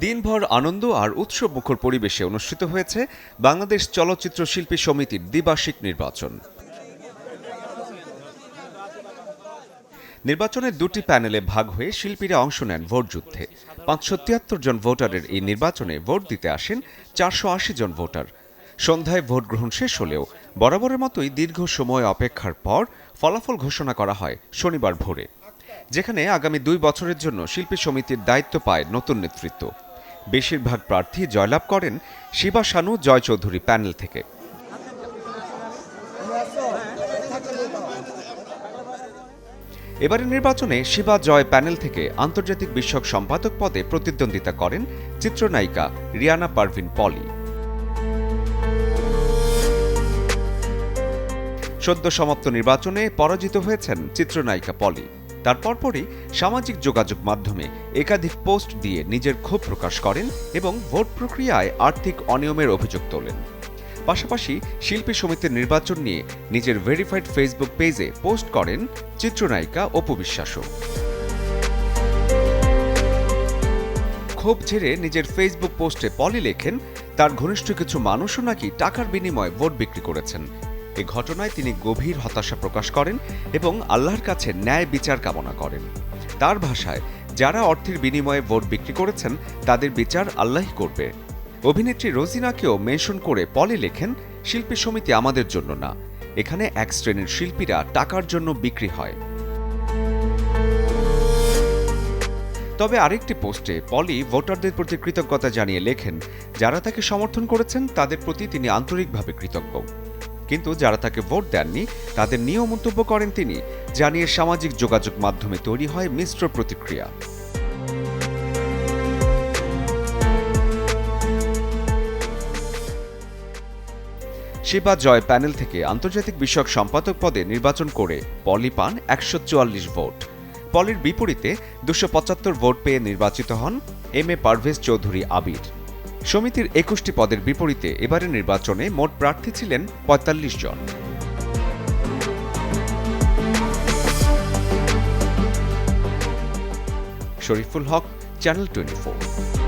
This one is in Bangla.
দিনভর আনন্দ আর উৎসবমুখর পরিবেশে অনুষ্ঠিত হয়েছে বাংলাদেশ চলচ্চিত্র শিল্পী সমিতির দ্বিবার্ষিক নির্বাচন। নির্বাচনের দুটি প্যানেলে ভাগ হয়ে শিল্পীরা অংশ নেন ভোটযুদ্ধে। ৫৭৩ জন ভোটারের এই নির্বাচনে ভোট দিতে আসেন ৪৮০ জন ভোটার। সন্ধ্যায় ভোট গ্রহণ শেষ হলেও বরাবরের মতোই দীর্ঘ সময় অপেক্ষার পর ফলাফল ঘোষণা করা হয় শনিবার ভোরে, যেখানে আগামী ২ বছরের জন্য শিল্পী সমিতির দায়িত্ব পায় নতুন নেতৃত্ব। বেশিরভাগ প্রার্থী জয়লাভ করেন শিবা শানু জয় চৌধুরী প্যানেল থেকে। এবারের নির্বাচনে শিবা জয় প্যানেল থেকে আন্তর্জাতিক বিষয়ক সম্পাদক পদে প্রতিদ্বন্দ্বিতা করেন চিত্রনায়িকা রিয়ানা পারভিন পলি। সদ্য সমাপ্ত নির্বাচনে পরাজিত হয়েছেন চিত্রনায়িকা পলি। তার পরপরই সামাজিক যোগাযোগ মাধ্যমে একাধিক পোস্ট দিয়ে নিজের ক্ষোভ প্রকাশ করেন এবং ভোট প্রক্রিয়ায় আর্থিক অনিয়মের অভিযোগ তোলেন। পাশাপাশি শিল্পী সমিতির নির্বাচন নিয়ে নিজের ভেরিফাইড ফেসবুক পেজে পোস্ট করেন চিত্রনায়িকা অপু বিশ্বাসও। ক্ষোভ ঝেড়ে নিজের ফেসবুক পোস্টে পলি লেখেন, তার ঘনিষ্ঠ কিছু মানুষও নাকি টাকার বিনিময়ে ভোট বিক্রি করেছেন। এ ঘটনায় তিনি গভীর হতাশা প্রকাশ করেন এবং আল্লাহর কাছে ন্যায় বিচার কামনা করেন। তার ভাষায়, যারা অর্থের বিনিময়ে ভোট বিক্রি করেছেন তাদের বিচার আল্লাহই করবে। অভিনেত্রী রোজিনাকেও মেনশন করে পলি লেখেন, শিল্পী সমিতি আমাদের জন্য না, এখানে এক শ্রেণীর শিল্পীরা টাকার জন্য বিক্রি হয়। তবে আরেকটি পোস্টে পলি ভোটারদের প্রতি কৃতজ্ঞতা জানিয়ে লেখেন, যারা তাকে সমর্থন করেছেন তাদের প্রতি তিনি আন্তরিকভাবে কৃতজ্ঞ, কিন্তু যারা তাকে ভোট দেননি তাদের নিয়েও মন্তব্য করেন তিনি, জানিয়ে সামাজিক যোগাযোগ মাধ্যমে তৈরি হয় মিশ্র প্রতিক্রিয়া। শিবা জয় প্যানেল থেকে আন্তর্জাতিক বিষয়ক সম্পাদক পদে নির্বাচন করে পলি পান ১৪৪ ভোট। পলির বিপরীতে ২৭৫ ভোট পেয়ে নির্বাচিত হন এম এ পারভেজ চৌধুরী আবির। সমিতির ২১টি পদের বিপরীতে এবারের নির্বাচনে মোট প্রার্থী ছিলেন ৪৫ জন। শরীফুল হক, চ্যানেল 24।